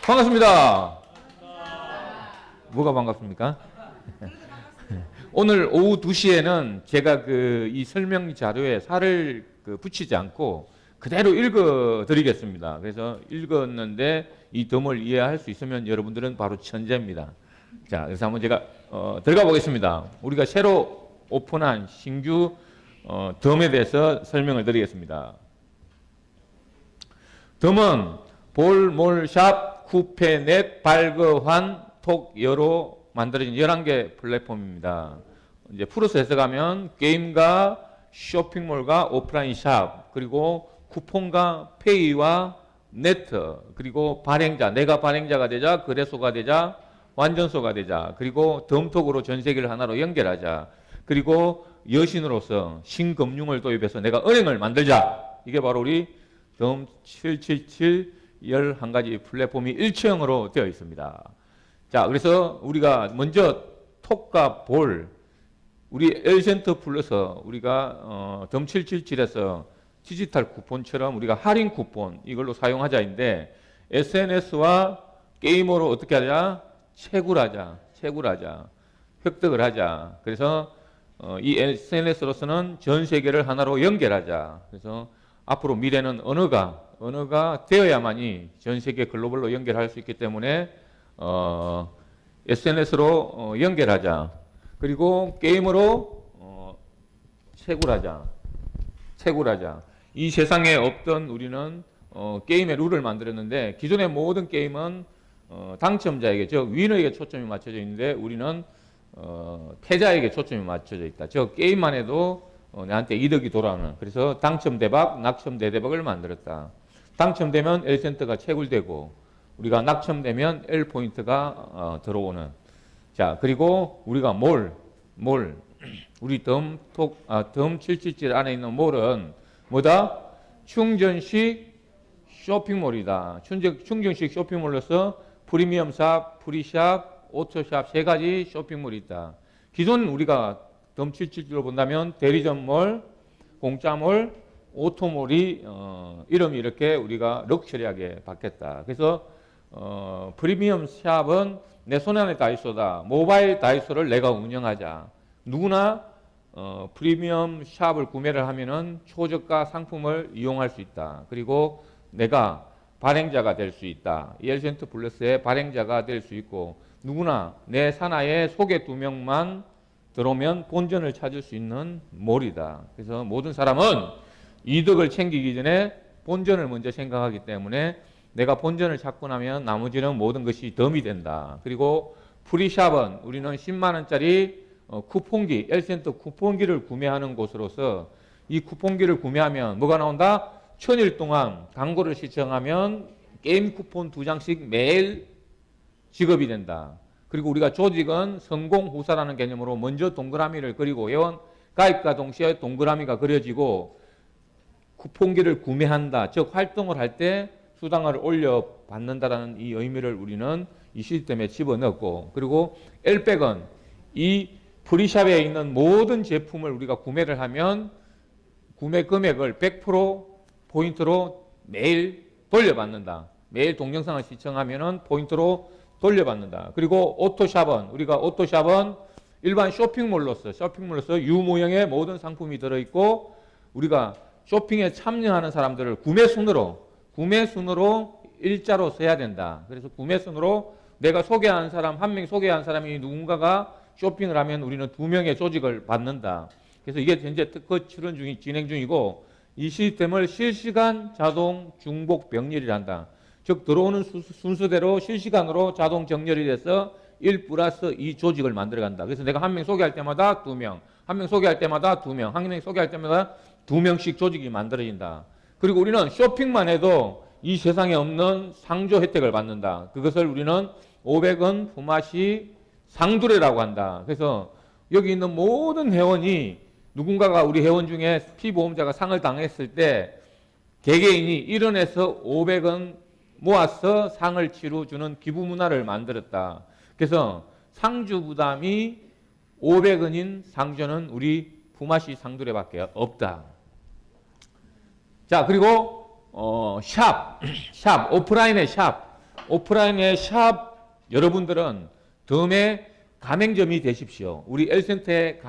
반갑습니다. 뭐가 반갑습니까? 오늘 오후 2시에는 제가 이 설명 자료에 살을 붙이지 않고 그대로 읽어 드리겠습니다. 그래서 읽었는데 이 덤을 이해할 수 있으면 여러분들은 바로 천재입니다. 자, 그래서 한번 제가 들어가 보겠습니다. 우리가 새로 오픈한 신규 덤에 대해서 설명을 드리겠습니다. 덤은 볼, 몰, 샵, 쿠페, 넷, 발그, 환, 톡, 여로 만들어진 11개 플랫폼입니다. 이제 풀어서 해석하면 게임과 쇼핑몰과 오프라인 샵, 그리고 쿠폰과 페이와 네트, 그리고 발행자, 내가 발행자가 되자, 거래소가 되자, 완전소가 되자, 그리고 덤톡으로 전 세계를 하나로 연결하자, 그리고 여신으로서 신금융을 도입해서 내가 은행을 만들자. 이게 바로 우리 덤 777 11가지 플랫폼이 일체형으로 되어 있습니다. 자, 그래서 우리가 먼저 톡과 볼, 우리 엘센터 플러스 우리가 덤 777에서 디지털 쿠폰처럼 우리가 할인 쿠폰 이걸로 사용하자인데 SNS와 게임으로 어떻게 하자? 채굴하자. 획득을 하자. 그래서 이 SNS로서는 전 세계를 하나로 연결하자. 그래서 앞으로 미래는 언어가 되어야만이 전 세계 글로벌로 연결할 수 있기 때문에 SNS로 연결하자. 그리고 게임으로 채굴하자. 이 세상에 없던 우리는 게임의 룰을 만들었는데 기존의 모든 게임은 당첨자에게, 즉 위너에게 초점이 맞춰져 있는데 우리는 패자에게 초점이 맞춰져 있다. 즉 게임만 해도 나한테 이득이 돌아오는, 그래서 당첨대박, 낙첨대대박을 만들었다. 당첨되면 L센터가 채굴되고 우리가 낙첨되면 L포인트가 들어오는. 자, 그리고 우리가 몰 우리 덤 777 안에 있는 몰은 뭐다? 충전식 쇼핑몰이다. 충전식 쇼핑몰로서 프리미엄 샵, 프리샵, 오토샵 3가지 쇼핑몰이 있다. 기존 우리가 덤 777로 본다면 대리점몰, 공짜몰, 오토몰이 이름이 이렇게 우리가 럭셔리하게 바뀌었다. 그래서 프리미엄 샵은 내 손 안에 다이소다. 모바일 다이소를 내가 운영하자. 누구나 프리미엄 샵을 구매를 하면은 초저가 상품을 이용할 수 있다. 그리고 내가 발행자가 될 수 있다. 엘센터 플러스의 발행자가 될 수 있고 누구나 내 산하에 소개 2명만 들어오면 본전을 찾을 수 있는 몰이다. 그래서 모든 사람은 이득을 챙기기 전에 본전을 먼저 생각하기 때문에 내가 본전을 찾고 나면 나머지는 모든 것이 덤이 된다. 그리고 프리샵은 우리는 10만 원짜리 쿠폰기, 엘센터 쿠폰기를 구매하는 곳으로서 이 쿠폰기를 구매하면 뭐가 나온다? 1000일 동안 광고를 시청하면 게임 쿠폰 2장씩 매일 지급이 된다. 그리고 우리가 조직은 성공후사라는 개념으로 먼저 동그라미를 그리고 회원 가입과 동시에 동그라미가 그려지고 쿠폰기를 구매한다. 즉 활동을 할 때 수당을 올려받는다라는 이 의미를 우리는 이 시스템에 집어넣었고, 그리고 L백은 이 프리샵에 있는 모든 제품을 우리가 구매를 하면 구매 금액을 100% 포인트로 매일 돌려받는다. 매일 동영상을 시청하면은 포인트로 돌려받는다. 그리고 오토샵은 일반 쇼핑몰로서 U 모형의 모든 상품이 들어있고 우리가 쇼핑에 참여하는 사람들을 구매순으로 일자로 써야 된다. 그래서 구매순으로 내가 소개한 사람, 한 명 소개한 사람이 누군가가 쇼핑을 하면 우리는 2명의 조직을 받는다. 그래서 이게 현재 특허 출원 진행 중이고 이 시스템을 실시간 자동 중복 병렬이라 한다. 즉 들어오는 순서대로 실시간으로 자동 정렬이 돼서 1+2 조직을 만들어간다. 그래서 내가 한 명 소개할 때마다 2명, 한 명 소개할 때마다 2명, 한 명 소개할 때마다 2명씩 조직이 만들어진다. 그리고 우리는 쇼핑만 해도 이 세상에 없는 상조 혜택을 받는다. 그것을 우리는 500원 품앗이 상두레라고 한다. 그래서 여기 있는 모든 회원이 누군가가 우리 회원 중에 피보험자가 상을 당했을 때 개개인이 1원에서 500원 모아서 상을 치러주는 기부 문화를 만들었다. 그래서 상주 부담이 500원인 상조는 우리 품앗이 상두레밖에 없다. 자, 그리고 샵, 오프라인의 샵. 오프라인의 샵 여러분들은 덤의 가맹점이 되십시오. 우리 L센터의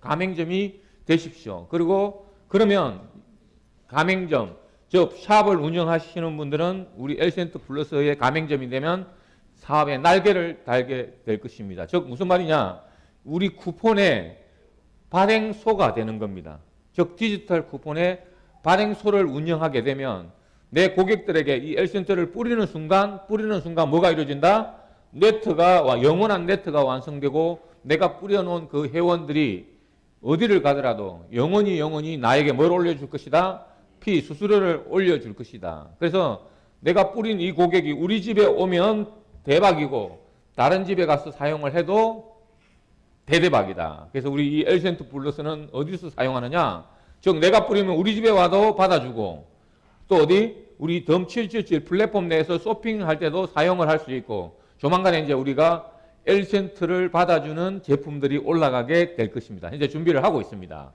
가맹점이 되십시오. 그리고 그러면 가맹점, 즉 샵을 운영하시는 분들은 우리 L센터 플러스의 가맹점이 되면 사업의 날개를 달게 될 것입니다. 즉 무슨 말이냐? 우리 쿠폰의 발행소가 되는 겁니다. 즉 디지털 쿠폰의 발행소를 운영하게 되면 내 고객들에게 이 L센터를 뿌리는 순간 뭐가 이루어진다? 영원한 네트가 완성되고 내가 뿌려놓은 그 회원들이 어디를 가더라도 영원히 나에게 뭘 올려줄 것이다? 수수료를 올려줄 것이다. 그래서 내가 뿌린 이 고객이 우리 집에 오면 대박이고 다른 집에 가서 사용을 해도 대대박이다. 그래서 우리 이 L센터 플러스는 어디서 사용하느냐? 즉 내가 뿌리면 우리 집에 와도 받아주고 또 어디? 우리 덤777 플랫폼 내에서 쇼핑할 때도 사용을 할 수 있고 조만간에 이제 우리가 L센터를 받아주는 제품들이 올라가게 될 것입니다. 현재 준비를 하고 있습니다.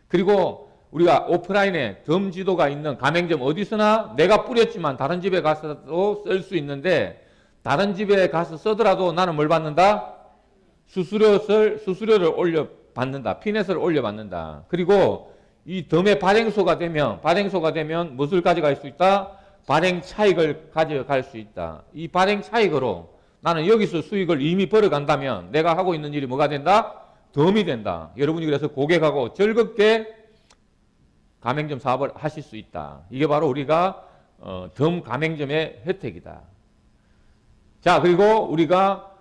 그리고 우리가 오프라인에 덤 지도가 있는 가맹점 어디서나 내가 뿌렸지만 다른 집에 가서도 쓸 수 있는데 다른 집에 가서 쓰더라도 나는 뭘 받는다? 수수료를 올려 받는다. 피넷을 올려 받는다. 그리고 이 덤의 발행소가 되면 무엇을 가져갈 수 있다? 발행 차익을 가져갈 수 있다. 이 발행 차익으로 나는 여기서 수익을 이미 벌어간다면 내가 하고 있는 일이 뭐가 된다? 덤이 된다. 여러분이 그래서 고객하고 즐겁게 가맹점 사업을 하실 수 있다. 이게 바로 우리가 덤 가맹점의 혜택이다. 자, 그리고 우리가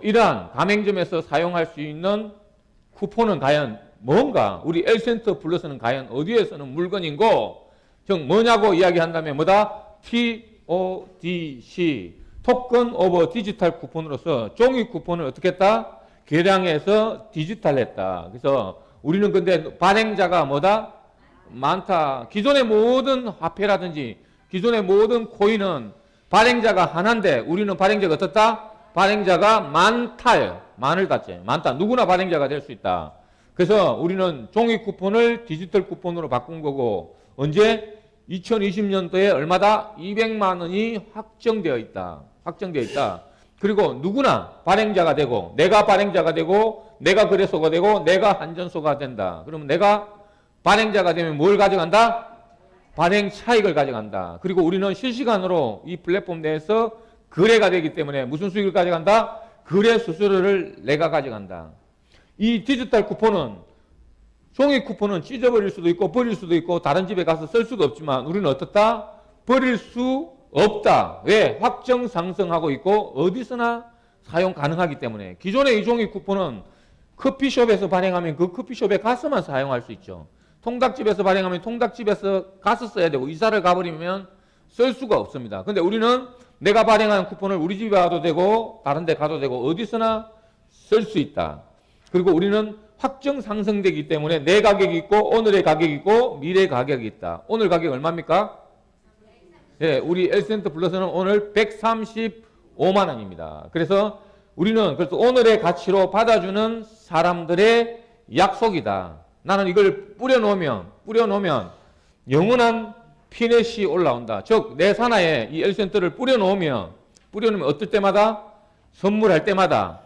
이러한 가맹점에서 사용할 수 있는 쿠폰은 과연 뭔가? 우리 L센터 플러스는 과연 어디에 쓰는 물건인고? 즉 뭐냐고 이야기한다면 뭐다? TODC 토큰 오버 디지털 쿠폰으로서 종이 쿠폰을 어떻게 했다? 개량해서 디지털했다. 그래서 우리는 근데 발행자가 뭐다? 많다. 기존의 모든 화폐라든지 기존의 모든 코인은 발행자가 하나인데 우리는 발행자가 어떻다? 발행자가 많을 닫지. 많다. 누구나 발행자가 될 수 있다. 그래서 우리는 종이 쿠폰을 디지털 쿠폰으로 바꾼 거고 언제? 2020년도에 얼마다? 200만 원이 확정되어 있다. 그리고 누구나 발행자가 되고 내가 발행자가 되고 내가 거래소가 되고 내가 한전소가 된다. 그러면 내가 발행자가 되면 뭘 가져간다? 발행 차익을 가져간다. 그리고 우리는 실시간으로 이 플랫폼 내에서 거래가 되기 때문에 무슨 수익을 가져간다? 거래 수수료를 내가 가져간다. 이 디지털 쿠폰은 종이 쿠폰은 찢어버릴 수도 있고 버릴 수도 있고 다른 집에 가서 쓸 수도 없지만 우리는 어떻다? 버릴 수 없다. 왜? 확정 상승하고 있고 어디서나 사용 가능하기 때문에 기존의 이 종이 쿠폰은 커피숍에서 발행하면 그 커피숍에 가서만 사용할 수 있죠. 통닭집에서 발행하면 통닭집에서 가서 써야 되고 이사를 가버리면 쓸 수가 없습니다. 근데 우리는 내가 발행한 쿠폰을 우리 집에 와도 되고 다른 데 가도 되고 어디서나 쓸 수 있다. 그리고 우리는 확정 상승되기 때문에 내 가격이 있고 오늘의 가격이 있고 미래 가격이 있다. 오늘 가격 얼마입니까? 예, 우리 L센터 플러스는 오늘 135만 원입니다. 그래서 우리는 그래서 오늘의 가치로 받아주는 사람들의 약속이다. 나는 이걸 뿌려놓으면 영원한 피넷이 올라온다. 즉 내 산하에 이 L센터를 뿌려놓으면 어떨 때마다 선물할 때마다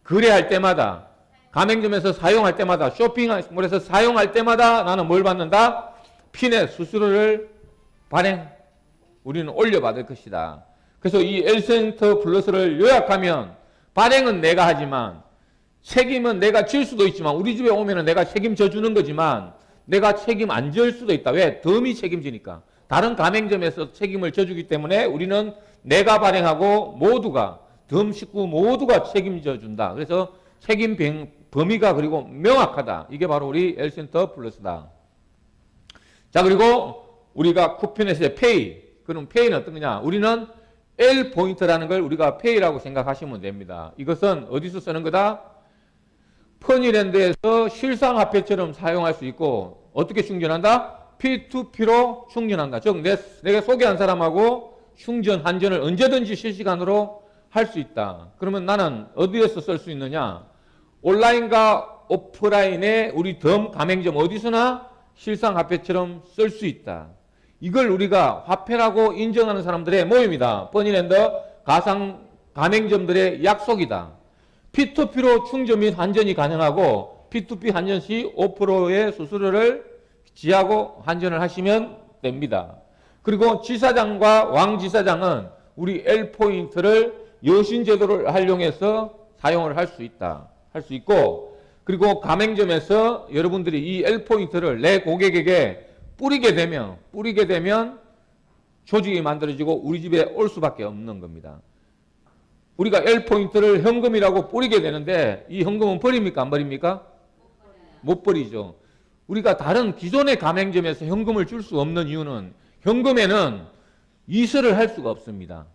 거래할 때마다 가맹점에서 사용할 때마다 쇼핑몰에서 사용할 때마다 나는 뭘 받는다? 피넷 수수료를 우리는 올려받을 것이다. 그래서 이 L센터 플러스를 요약하면 발행은 내가 하지만 책임은 내가 질 수도 있지만 우리 집에 오면 내가 책임져 주는 거지만 내가 책임 안 질 수도 있다. 왜? 덤이 책임지니까. 다른 가맹점에서 책임을 져주기 때문에 우리는 내가 발행하고 모두가 덤 식구 모두가 책임져 준다. 그래서 책임 범위가 그리고 명확하다. 이게 바로 우리 L센터 플러스다. 자, 그리고 우리가 쿠폰에서의 페이. 그럼 페이는 어떤 거냐? 우리는 L 포인트라는 걸 우리가 페이라고 생각하시면 됩니다. 이것은 어디서 쓰는 거다? 퍼니랜드에서 실상화폐처럼 사용할 수 있고 어떻게 충전한다? P2P로 충전한다. 즉 내가 소개한 사람하고 충전, 한전을 언제든지 실시간으로 할 수 있다. 그러면 나는 어디에서 쓸 수 있느냐? 온라인과 오프라인의 우리 덤 가맹점 어디서나 실상화폐처럼 쓸 수 있다. 이걸 우리가 화폐라고 인정하는 사람들의 모임이다. 버니랜더 가상 가맹점들의 약속이다. P2P로 충전 및 환전이 가능하고 P2P 환전 시 5%의 수수료를 지하고 환전을 하시면 됩니다. 그리고 지사장과 왕지사장은 우리 L포인트를 여신제도를 활용해서 사용을 할 수 있다. 할 수 있고, 그리고 가맹점에서 여러분들이 이 L포인트를 내 고객에게 뿌리게 되면 조직이 만들어지고 우리 집에 올 수밖에 없는 겁니다. 우리가 L포인트를 현금이라고 뿌리게 되는데 이 현금은 버립니까? 안 버립니까? 못 버리죠. 우리가 다른 기존의 가맹점에서 현금을 줄 수 없는 이유는 현금에는 이설을 할 수가 없습니다.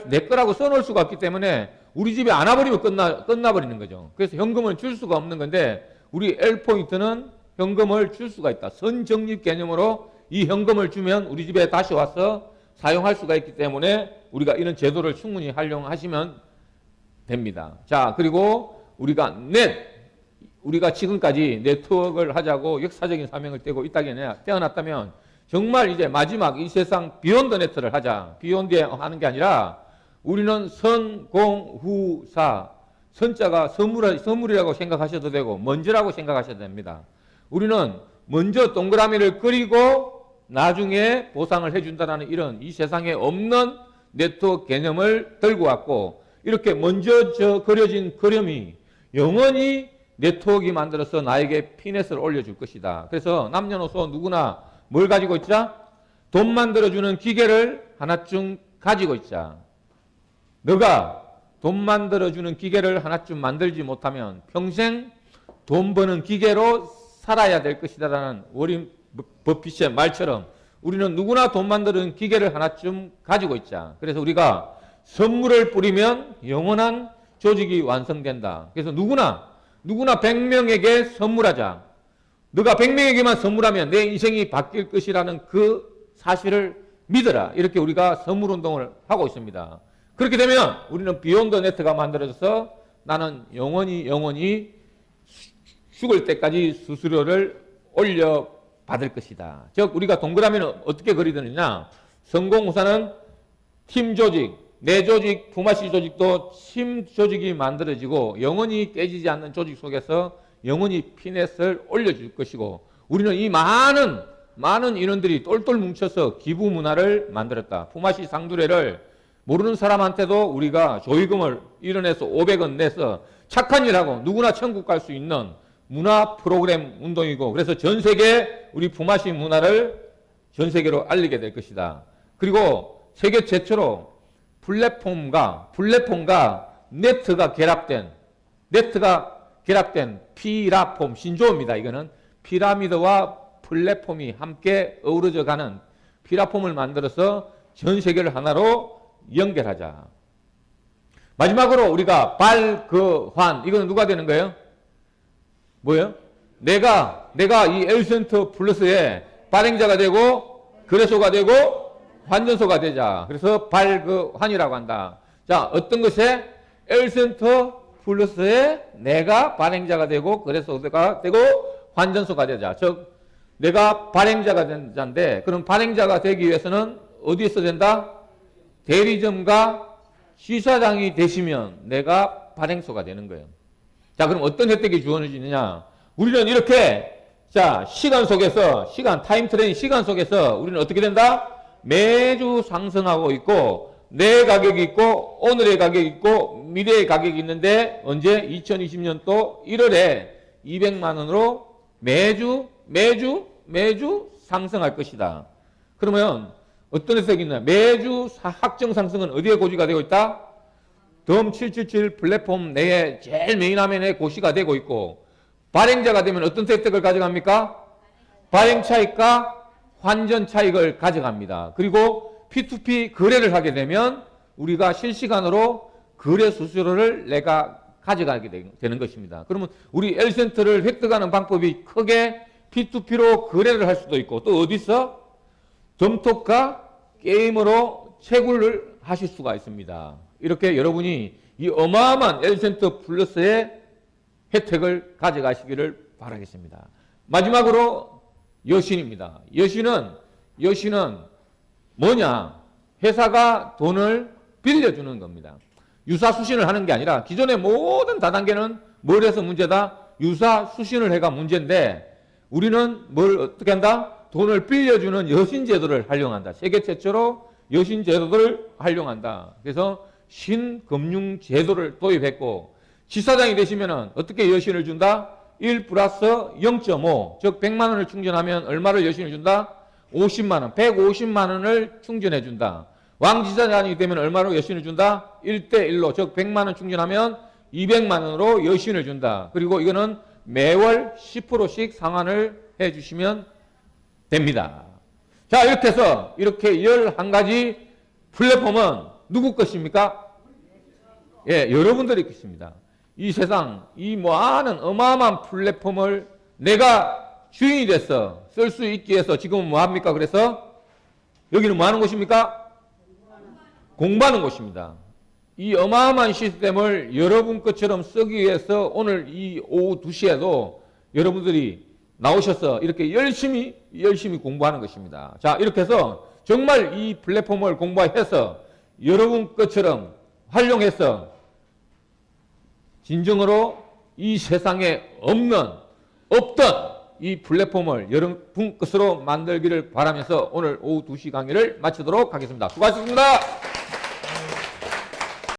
내 거라고 써놓을 수가 없기 때문에 우리 집에 안 와버리면 끝나버리는 거죠. 그래서 현금을 줄 수가 없는 건데 우리 L포인트는 현금을 줄 수가 있다. 선적립 개념으로 이 현금을 주면 우리 집에 다시 와서 사용할 수가 있기 때문에 우리가 이런 제도를 충분히 활용하시면 됩니다. 자, 그리고 우리가 지금까지 네트워크를 하자고 역사적인 사명을 떼고 태어났다면 정말 이제 마지막 이 세상 비욘드 네트를 하자. 비욘드에 하는 게 아니라 우리는 선공후사, 선자가 선물이라고 생각하셔도 되고 먼저라고 생각하셔도 됩니다. 우리는 먼저 동그라미를 그리고 나중에 보상을 해준다는 이런 이 세상에 없는 네트워크 개념을 들고 왔고, 이렇게 먼저 그려진 그림이 영원히 네트워크가 만들어서 나에게 피넷을 올려줄 것이다. 그래서 남녀노소 누구나 뭘 가지고 있자? 돈 만들어주는 기계를 하나쯤 가지고 있자. 너가 돈 만들어주는 기계를 하나쯤 만들지 못하면 평생 돈 버는 기계로 살아야 될 것이다라는 워렌 버핏의 말처럼 우리는 누구나 돈 만드는 기계를 하나쯤 가지고 있자. 그래서 우리가 선물을 뿌리면 영원한 조직이 완성된다. 그래서 누구나 100명에게 선물하자. 너가 100명에게만 선물하면 내 인생이 바뀔 것이라는 그 사실을 믿어라. 이렇게 우리가 선물운동을 하고 있습니다. 그렇게 되면 우리는 비욘드 네트가 만들어져서 나는 영원히 죽을 때까지 수수료를 올려받을 것이다. 즉 우리가 동그라미는 어떻게 그리느냐. 성공후사는 팀 조직, 내 조직, 부마시 조직도 팀 조직이 만들어지고 영원히 깨지지 않는 조직 속에서 영원히 피넷을 올려줄 것이고, 우리는 이 많은 인원들이 똘똘 뭉쳐서 기부 문화를 만들었다. 부마시 상두례를 모르는 사람한테도 우리가 조의금을 1원에서 500원 내서 착한 일하고 누구나 천국 갈 수 있는 문화 프로그램 운동이고, 그래서 전 세계 우리 부마시 문화를 전 세계로 알리게 될 것이다. 그리고 세계 최초로 플랫폼과 네트가 결합된 피라폼 신조어입니다. 이거는 피라미드와 플랫폼이 함께 어우러져 가는 피라폼을 만들어서 전 세계를 하나로 연결하자. 마지막으로 우리가 발그환, 이거는 누가 되는 거예요? 뭐예요? 내가 이 L센터 플러스의 발행자가 되고 거래소가 되고 환전소가 되자. 그래서 발그환이라고 한다. 자, 어떤 것에? L센터 플러스에 내가 발행자가 되고 거래소가 되고 환전소가 되자. 즉 내가 발행자가 된 자인데, 그럼 발행자가 되기 위해서는 어디에 있어야 된다? 대리점과 지사장이 되시면 내가 발행소가 되는 거예요. 자, 그럼 어떤 혜택이 주어지느냐? 우리는 이렇게, 자, 타임트레인 시간 속에서 우리는 어떻게 된다? 매주 상승하고 있고, 내 가격이 있고, 오늘의 가격이 있고, 미래의 가격이 있는데, 언제? 2020년도 1월에 200만 원으로 매주 상승할 것이다. 그러면 어떤 혜택이 있나? 매주 확정 상승은 어디에 고지가 되고 있다? 덤 777 플랫폼 내에 제일 메인 화면에 고시가 되고 있고, 발행자가 되면 어떤 혜택을 가져갑니까? 발행 차익과 환전 차익을 가져갑니다. 그리고 P2P 거래를 하게 되면 우리가 실시간으로 거래 수수료를 내가 가져가게 되는 것입니다. 그러면 우리 L센터를 획득하는 방법이 크게 P2P로 거래를 할 수도 있고, 또 어디서? 덤톡과 게임으로 채굴을 하실 수가 있습니다. 이렇게 여러분이 이 어마어마한 L센터 플러스의 혜택을 가져가시기를 바라겠습니다. 마지막으로 여신입니다. 여신은 여신은 뭐냐? 회사가 돈을 빌려주는 겁니다. 유사수신을 하는 게 아니라 기존의 모든 다단계는 뭘 해서 문제다? 유사수신을 해가 문제인데 우리는 뭘 어떻게 한다? 돈을 빌려주는 여신제도를 활용한다. 세계 최초로 여신제도를 활용한다. 그래서 신금융제도를 도입했고 지사장이 되시면은 어떻게 여신을 준다? 1 플러스 0.5, 즉 100만 원을 충전하면 얼마를 여신을 준다? 50만 원, 150만 원을 충전해 준다. 왕지사장이 되면 얼마로 여신을 준다? 1대1로, 즉 100만 원 충전하면 200만 원으로 여신을 준다. 그리고 이거는 매월 10%씩 상환을 해 주시면 됩니다. 자, 이렇게 해서 이렇게 11가지 플랫폼은 누구 것입니까? 예, 여러분들이 것입니다. 이 세상, 이 많은 어마어마한 플랫폼을 내가 주인이 돼서 쓸 수 있기 위해서 지금은 뭐 합니까? 그래서 여기는 뭐 하는 곳입니까? 공부하는 곳입니다. 이 어마어마한 시스템을 여러분 것처럼 쓰기 위해서 오늘 이 오후 2시에도 여러분들이 나오셔서 이렇게 열심히 공부하는 것입니다. 자, 이렇게 해서 정말 이 플랫폼을 공부해서 여러분 것처럼 활용해서 진정으로 이 세상에 없던 이 플랫폼을 여러분 것으로 만들기를 바라면서 오늘 오후 2시 강의를 마치도록 하겠습니다. 수고하셨습니다.